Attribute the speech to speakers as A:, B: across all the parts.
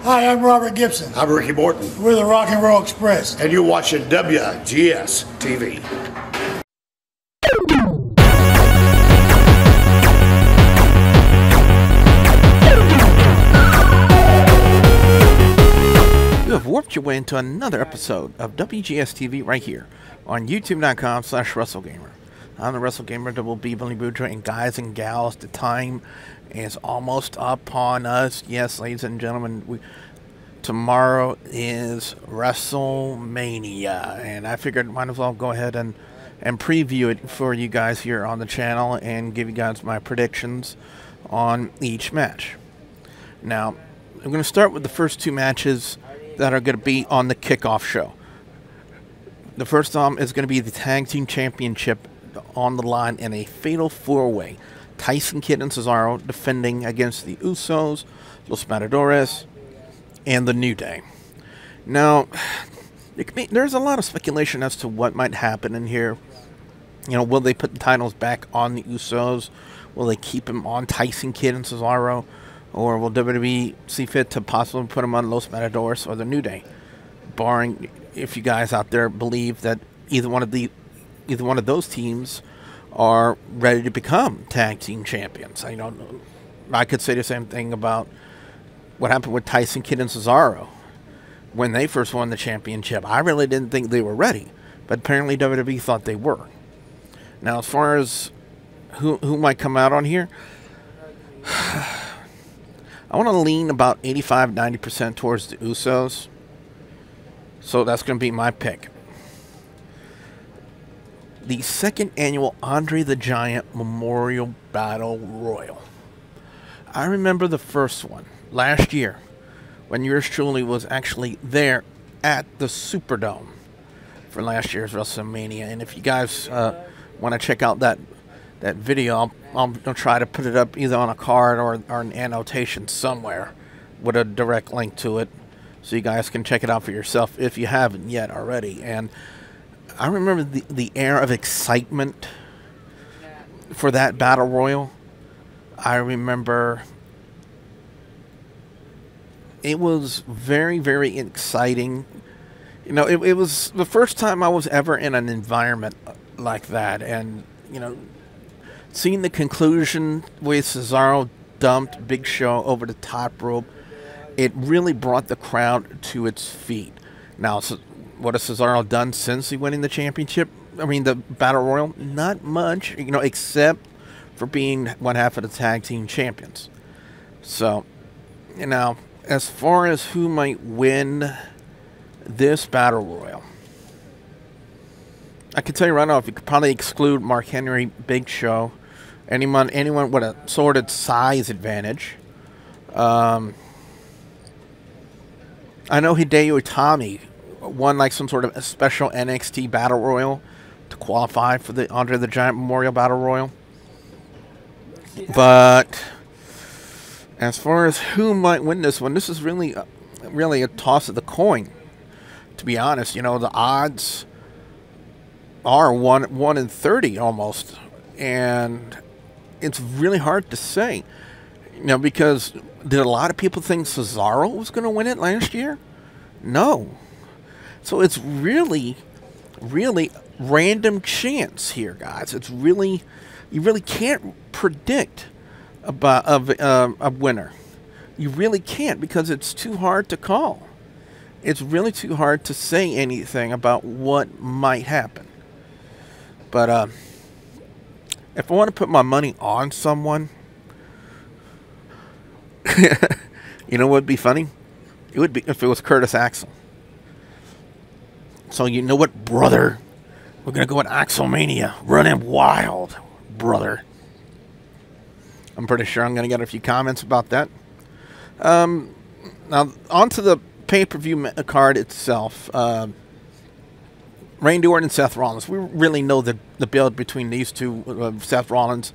A: Hi, I'm Robert Gibson.
B: I'm Ricky Morton.
A: We're the Rock and Roll Express.
B: And you're watching WGS-TV.
C: You have warped your way into another episode of WGS-TV right here on YouTube.com/WrestleGamer. I'm the WrestleGamer Double B Billy Boudreaux, and guys and gals, the time is almost upon us. Yes, ladies and gentlemen, tomorrow is WrestleMania, and I figured might as well go ahead and preview it for you guys here on the channel and give you guys my predictions on each match. Now, I'm going to start with the first two matches that are going to be on the kickoff show. The first is going to be the Tag Team Championship on the line in a fatal four-way. Tyson, Kidd, and Cesaro defending against the Usos, Los Matadores, and the New Day. Now, there's a lot of speculation as to what might happen in here. You know, will they put the titles back on the Usos? Will they keep them on Tyson, Kidd, and Cesaro? Or will WWE see fit to possibly put them on Los Matadores or the New Day? Barring if you guys out there believe that either one of those teams are ready to become tag team champions. I could say the same thing about what happened with Tyson, Kidd, and Cesaro when they first won the championship. I really didn't think they were ready, but apparently WWE thought they were. Now, as far as who might come out on here, I want to lean about 85-90% towards the Usos. So that's going to be my pick. The second annual Andre the Giant Memorial Battle Royal. I remember the first one last year when yours truly was actually there at the Superdome for last year's WrestleMania. And if you guys want to check out that video, I'll try to put it up either on a card or an annotation somewhere with a direct link to it, so you guys can check it out for yourself if you haven't yet already. And I remember the air of excitement for that battle royal. I remember it was very, very exciting. You know, it was the first time I was ever in an environment like that. And, you know, seeing the conclusion with Cesaro dumped Big Show over the top rope, it really brought the crowd to its feet. Now, what has Cesaro done since he winning the championship? I mean, the Battle Royal? Not much, you know, except for being one half of the tag team champions. So, you know, as far as who might win this Battle Royal, I can tell you right now, if you could probably exclude Mark Henry, Big Show, anyone with a sordid size advantage. I know Hideo Itami won like some sort of a special NXT Battle Royal to qualify for the Andre the Giant Memorial Battle Royal. But as far as who might win this one, this is really a toss of the coin. To be honest, you know, the odds are 1 in 30 almost, and it's really hard to say. You know, because did a lot of people think Cesaro was going to win it last year? No. So it's really, really random chance here, guys. It's really, you really can't predict about a winner. You really can't, because it's too hard to call. It's really too hard to say anything about what might happen. But if I want to put my money on someone, you know what would be funny? It would be if it was Curtis Axel. So you know what, brother? We're going to go with Axelmania. Run him wild, brother. I'm pretty sure I'm going to get a few comments about that. Now, on to the pay-per-view card itself. Randy Orton and Seth Rollins. We really know the build between these two. Seth Rollins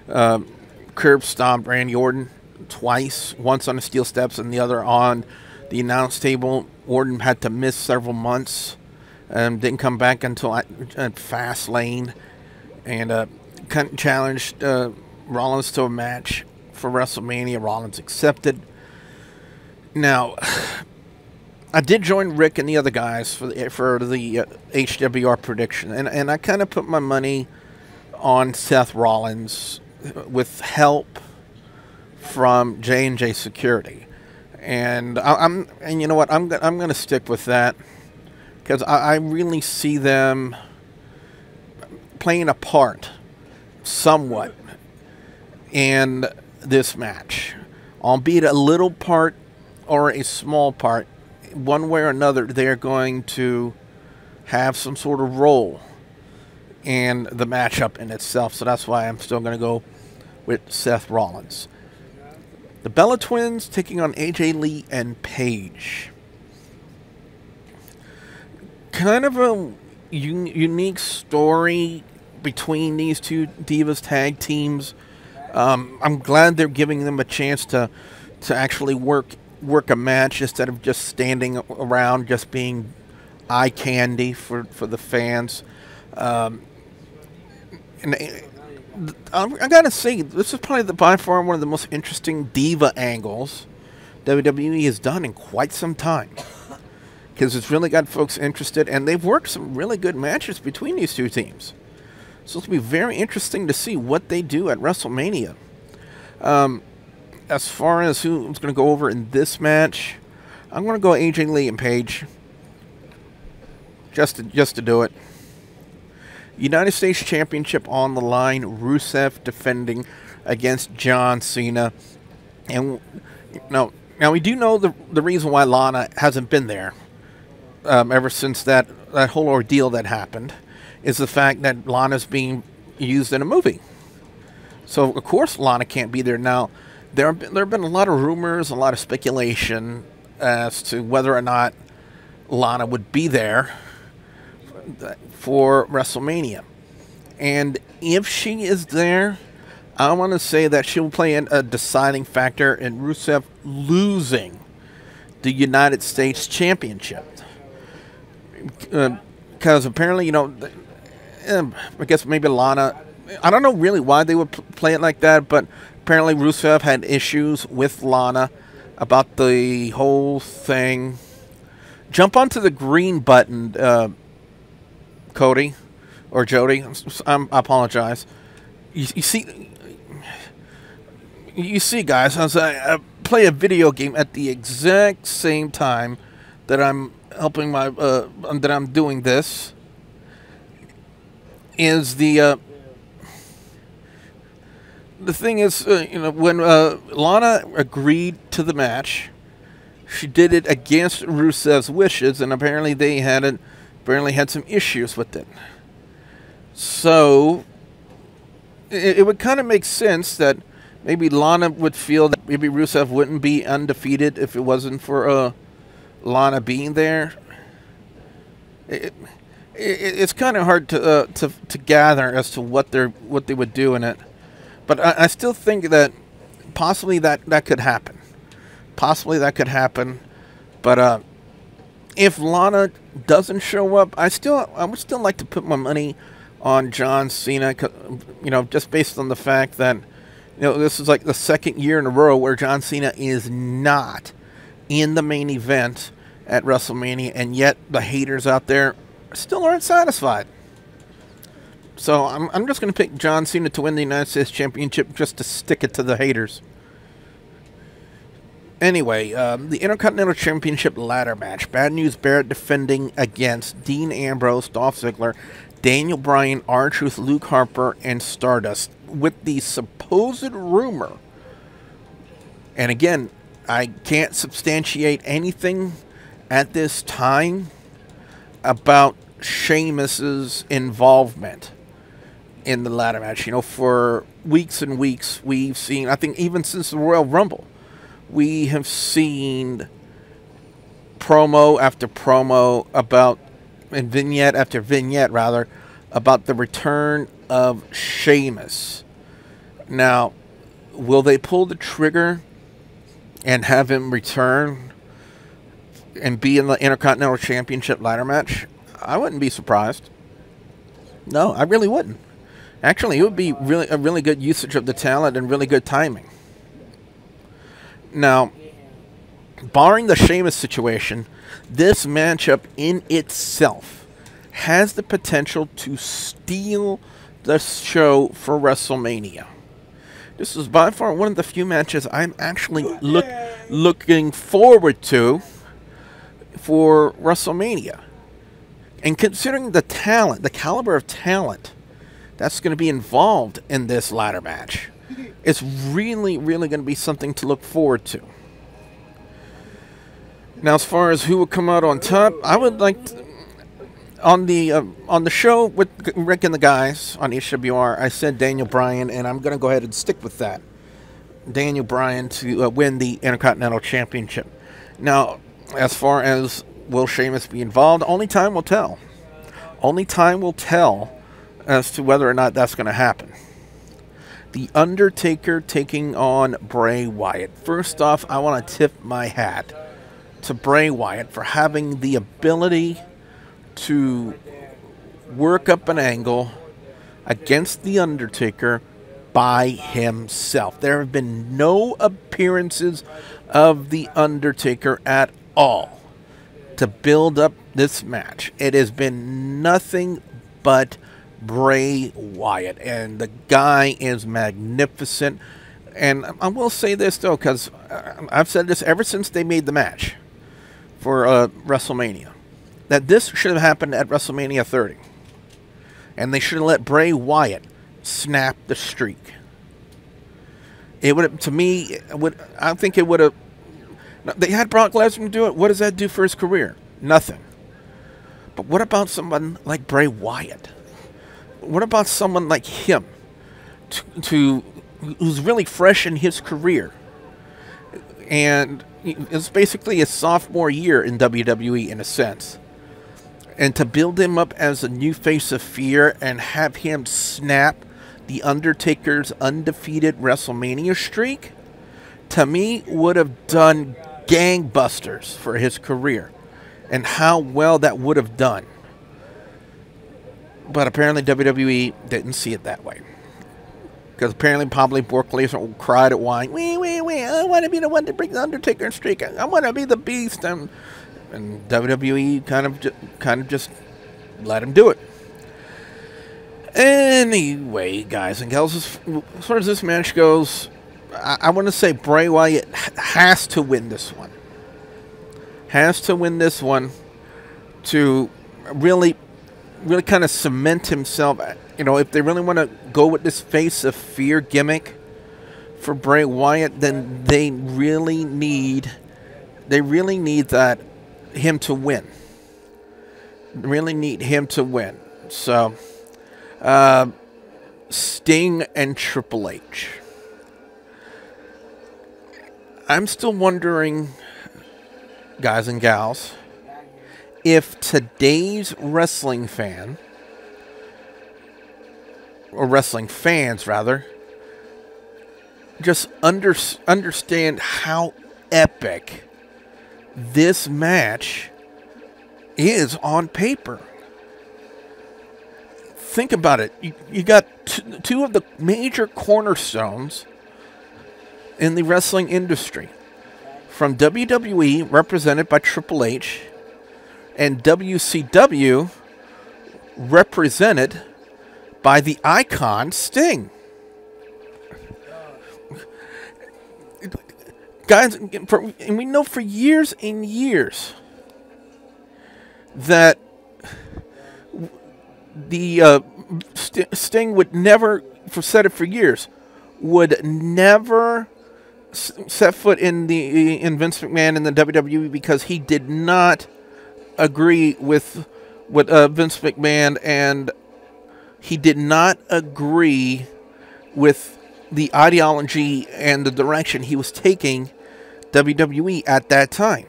C: curb stomped Randy Orton twice, once on the steel steps and the other on the announce table. Orton had to miss several months. Didn't come back until at Fastlane, and challenged Rollins to a match for WrestleMania. Rollins accepted. Now, I did join Rick and the other guys for the HWR prediction, and I kind of put my money on Seth Rollins with help from J&J Security, and and you know what, I'm going to stick with that because I really see them playing a part somewhat in this match, albeit a little part or a small part. One way or another, they're going to have some sort of role in the matchup in itself. So that's why I'm still going to go with Seth Rollins. The Bella Twins taking on AJ Lee and Paige. Kind of a unique story between these two Divas tag teams. I'm glad they're giving them a chance to actually work a match instead of just standing around, just being eye candy for the fans. And I gotta say, this is probably by far one of the most interesting Diva angles WWE has done in quite some time, because it's really got folks interested, and they've worked some really good matches between these two teams. So it'll be very interesting to see what they do at WrestleMania. As far as who's going to go over in this match, I'm going to go AJ Lee and Paige. Just to do it. United States Championship on the line. Rusev defending against John Cena. And now we do know the reason why Lana hasn't been there ever since that whole ordeal that happened is the fact that Lana's being used in a movie. So of course Lana can't be there now. There have been a lot of rumors, a lot of speculation as to whether or not Lana would be there for WrestleMania. And if she is there, I want to say that she'll play a deciding factor in Rusev losing the United States Championship. Because apparently, I guess maybe Lana, I don't know really why they would play it like that, but apparently Rusev had issues with Lana about the whole thing. Jump onto the green button, Cody or Jody. I apologize. You see, guys, as I play a video game at the exact same time that I'm helping that I'm doing this, is the thing is, when Lana agreed to the match, she did it against Rusev's wishes, and apparently they had some issues with it. So it would kind of make sense that maybe Lana would feel that maybe Rusev wouldn't be undefeated if it wasn't for Lana being there. It's kind of hard to gather as to what they would do in it. But I still think that possibly that could happen. Possibly that could happen. But if Lana doesn't show up, I would still like to put my money on John Cena. Just based on the fact that this is like the second year in a row where John Cena is not in the main event at WrestleMania, and yet the haters out there still aren't satisfied. So I'm just going to pick John Cena to win the United States Championship just to stick it to the haters. Anyway, the Intercontinental Championship ladder match. Bad News Barrett defending against Dean Ambrose, Dolph Ziggler, Daniel Bryan, R-Truth, Luke Harper, and Stardust, with the supposed rumor. And again, I can't substantiate anything at this time about Sheamus's involvement in the ladder match. For weeks and weeks, we've seen, I think even since the Royal Rumble, we have seen promo after promo about, and vignette after vignette, rather, about the return of Sheamus. Now, will they pull the trigger and have him return and be in the Intercontinental Championship ladder match? I wouldn't be surprised. No, I really wouldn't. Actually, it would be a really good usage of the talent and really good timing. Now, barring the Sheamus situation, this matchup in itself has the potential to steal the show for WrestleMania. This is by far one of the few matches I'm actually looking forward to for WrestleMania. And considering the talent, the caliber of talent that's going to be involved in this ladder match, it's really, really going to be something to look forward to. Now, as far as who would come out on top, I would like to, on the show with Rick and the guys on HWR, I said Daniel Bryan, and I'm going to go ahead and stick with that. Daniel Bryan to win the Intercontinental Championship. Now, as far as will Sheamus be involved, only time will tell. Only time will tell as to whether or not that's going to happen. The Undertaker taking on Bray Wyatt. First off, I want to tip my hat to Bray Wyatt for having the ability to work up an angle against the Undertaker by himself. There have been no appearances of the Undertaker at all to build up this match. It has been nothing but Bray Wyatt, and the guy is magnificent. And I will say this, though, because I've said this ever since they made the match for WrestleMania, that this should have happened at WrestleMania 30. And they should have let Bray Wyatt snap the streak. It would have, to me, I think it would have. They had Brock Lesnar do it. What does that do for his career? Nothing. But what about someone like Bray Wyatt? What about someone like him, who's really fresh in his career, and it's basically his sophomore year in WWE in a sense, and to build him up as a new face of fear and have him snap the Undertaker's undefeated WrestleMania streak, to me would have done gangbusters for his career, and how well that would have done. But apparently WWE didn't see it that way. Because apparently probably Brock Lesnar cried at wine. Wait, I want to be the one to bring the Undertaker streak. I want to be the beast. And WWE kind of just let him do it. Anyway, guys and gals, as far as this match goes, I want to say Bray Wyatt has to win this one. Has to win this one to really kind of cement himself. You know, if they really want to go with this face of fear gimmick for Bray Wyatt, then they really need that him to win. Really need him to win. So, Sting and Triple H. I'm still wondering, guys and gals, if today's wrestling fan, or wrestling fans rather, just understand how epic this match is on paper. Think about it. You got two of the major cornerstones in the wrestling industry, from WWE, represented by Triple H, and WCW, represented by the icon Sting. Guys, and we know for years and years that the Sting would never, said it for years, would never set foot in Vince McMahon in the WWE because he did not agree with Vince McMahon, and he did not agree with the ideology and the direction he was taking WWE at that time.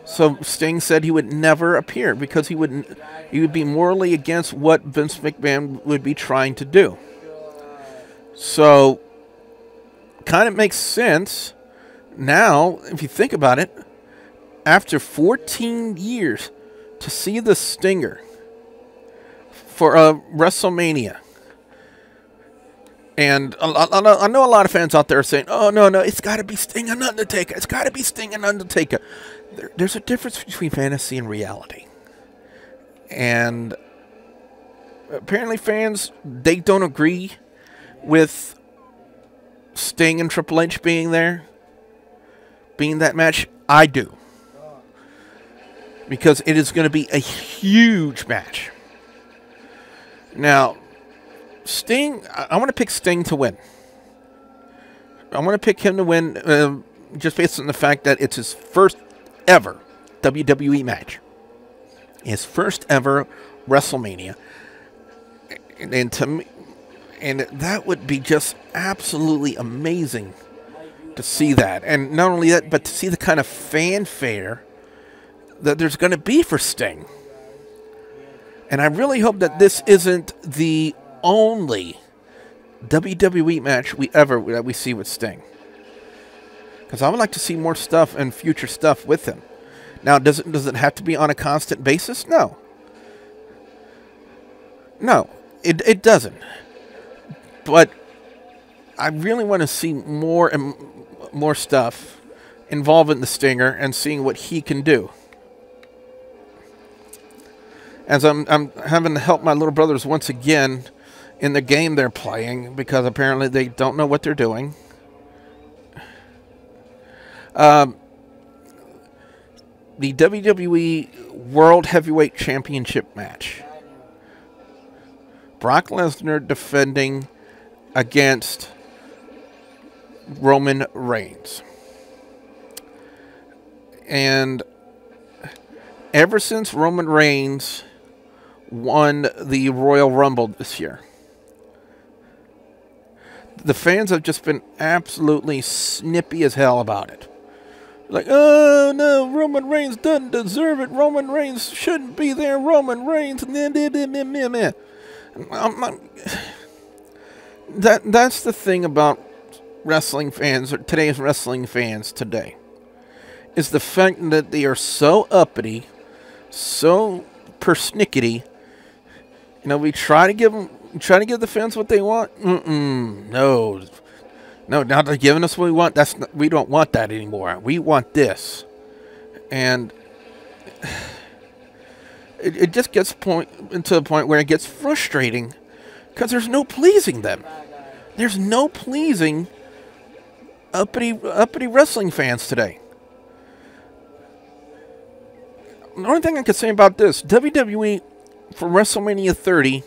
C: So Sting said he would never appear because he would be morally against what Vince McMahon would be trying to do. So kind of makes sense now, if you think about it, after 14 years, to see the Stinger for WrestleMania, And I know a lot of fans out there are saying, oh, no, it's got to be Sting and Undertaker. It's got to be Sting and Undertaker. There's a difference between fantasy and reality. And apparently fans, they don't agree with Sting and Triple H being there, being that match. I do. Because it is going to be a huge match. Now, Sting, I want to pick Sting to win. I want to pick him to win just based on the fact that it's his first ever WWE match. His first ever WrestleMania. And to me, and that would be just absolutely amazing to see that. And not only that, but to see the kind of fanfare that there's going to be for Sting. And I really hope that this isn't the only WWE match that we see with Sting. Because I would like to see more stuff and future stuff with him. Now, does it have to be on a constant basis? No. No, it doesn't. But I really want to see more and more stuff involving the Stinger and seeing what he can do. As I'm having to help my little brothers once again in the game they're playing because apparently they don't know what they're doing. The WWE World Heavyweight Championship match. Brock Lesnar defending against Roman Reigns. And ever since Roman Reigns won the Royal Rumble this year, the fans have just been absolutely snippy as hell about it. Like, oh no, Roman Reigns doesn't deserve it. Roman Reigns shouldn't be there. Roman Reigns. That's the thing about wrestling fans, or today's wrestling fans today, is the fact that they are so uppity, so persnickety. You know, we try to give the fans what they want. No, now they're giving us what we want. We don't want that anymore. We want this, and it just gets to the point where it gets frustrating because there's no pleasing them. There's no pleasing uppity wrestling fans today. The only thing I can say about this, WWE for WrestleMania 30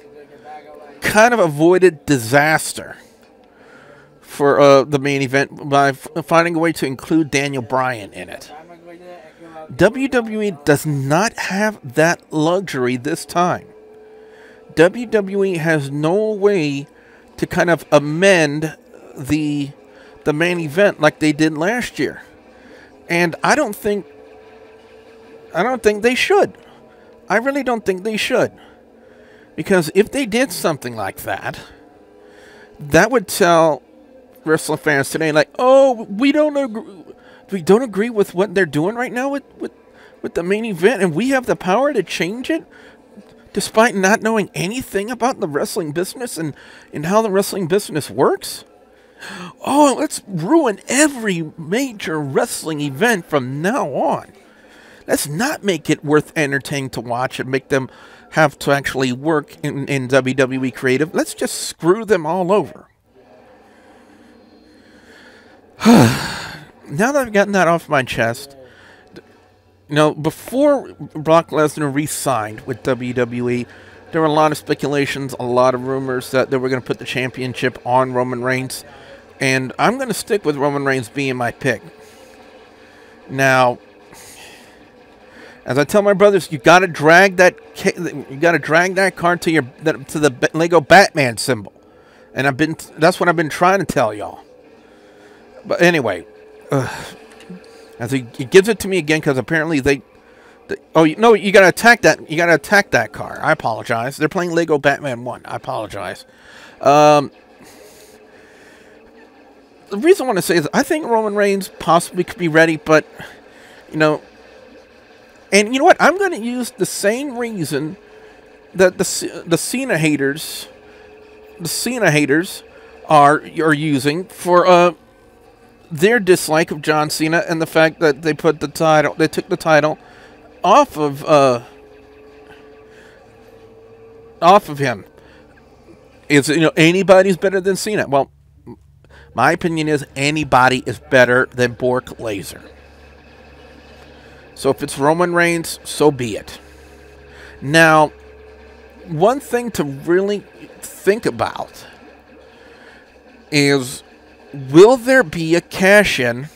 C: kind of avoided disaster for the main event by finding a way to include Daniel Bryan in it. WWE does not have that luxury this time. WWE has no way to kind of amend the main event like they did last year. And I don't think they should. I really don't think they should. Because if they did something like that, that would tell wrestling fans today, like, oh, we don't agree with what they're doing right now with the main event, and we have the power to change it, despite not knowing anything about the wrestling business and how the wrestling business works. Oh, let's ruin every major wrestling event from now on. Let's not make it worth entertaining to watch and make them have to actually work in WWE creative. Let's just screw them all over. Now that I've gotten that off my chest, you know, before Brock Lesnar re-signed with WWE, there were a lot of speculations, a lot of rumors that they were going to put the championship on Roman Reigns. And I'm going to stick with Roman Reigns being my pick. Now, as I tell my brothers, you got to drag that card to the Lego Batman symbol, and that's what I've been trying to tell y'all. But anyway, as he gives it to me again because apparently you got to attack that. You got to attack that car. I apologize. They're playing Lego Batman 1. I apologize. The reason I want to say is I think Roman Reigns possibly could be ready, but you know. And you know what? I'm going to use the same reason that the Cena haters are using for their dislike of John Cena and the fact that they took the title off of him. Is anybody's better than Cena? Well, my opinion is anybody is better than Brock Lesnar. So if it's Roman Reigns, so be it. Now, one thing to really think about is, will there be a cash-in?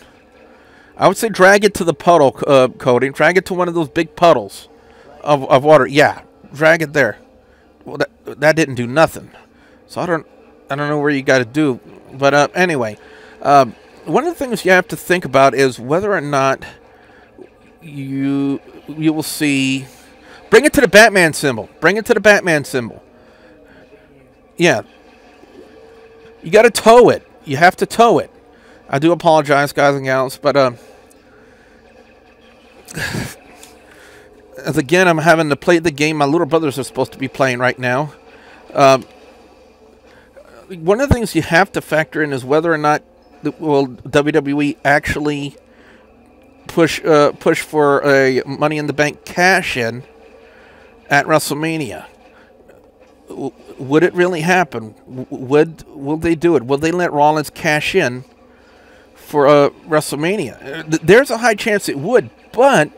C: I would say drag it to the puddle, Cody. Drag it to one of those big puddles of water. Yeah, drag it there. Well, that didn't do nothing. So I don't know where you got to do. But anyway, one of the things you have to think about is whether or not you will see. Bring it to the Batman symbol. Bring it to the Batman symbol. Yeah. You got to tow it. You have to tow it. I do apologize, guys and gals, but as again, I'm having to play the game my little brothers are supposed to be playing right now. One of the things you have to factor in is whether or not will WWE actually push for a Money in the Bank cash-in at WrestleMania. Would it really happen? Will they do it? Will they let Rollins cash in for WrestleMania? There's a high chance it would, but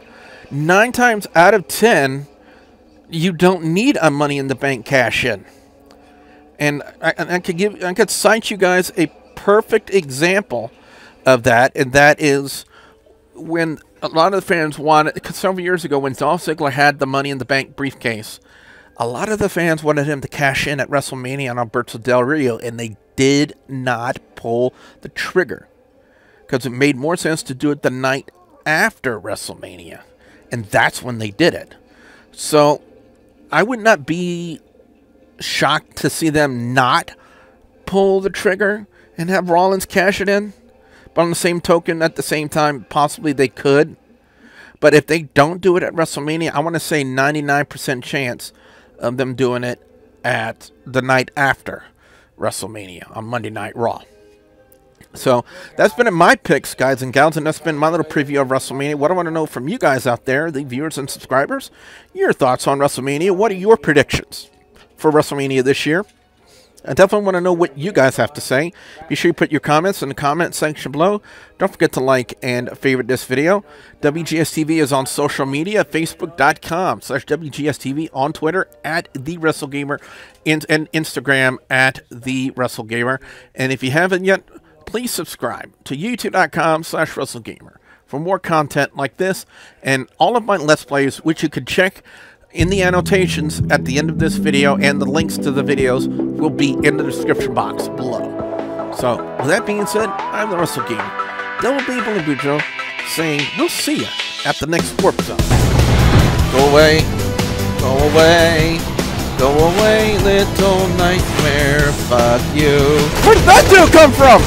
C: 9 times out of 10, you don't need a Money in the Bank cash in. And I could cite you guys a perfect example of that, and that is when a lot of the fans wanted, several years ago when Dolph Ziggler had the Money in the Bank briefcase, a lot of the fans wanted him to cash in at WrestleMania on Alberto Del Rio, and they did not pull the trigger because it made more sense to do it the night after WrestleMania, and that's when they did it. So I would not be shocked to see them not pull the trigger and have Rollins cash it in. But on the same token, at the same time, possibly they could. But if they don't do it at WrestleMania, I want to say 99% chance of them doing it at the night after WrestleMania on Monday Night Raw. So that's been my picks, guys and gals, and that's been my little preview of WrestleMania. What I want to know from you guys out there, the viewers and subscribers, your thoughts on WrestleMania. What are your predictions for WrestleMania this year? I definitely want to know what you guys have to say. Be sure you put your comments in the comment section below. Don't forget to like and favorite this video. WGS-TV is on social media, facebook.com/WGS-TV, on Twitter @TheWrestleGamer, and Instagram @TheWrestleGamer. And if you haven't yet, please subscribe to youtube.com/WrestleGamer for more content like this and all of my Let's Plays, which you could check in the annotations at the end of this video, and the links to the videos will be in the description box below. So, with that being said, I'm the Wrestle Gamer, WB saying we'll see you at the next Warp Zone. Go away, go away, go away, little nightmare, fuck you. Where did that dude come from?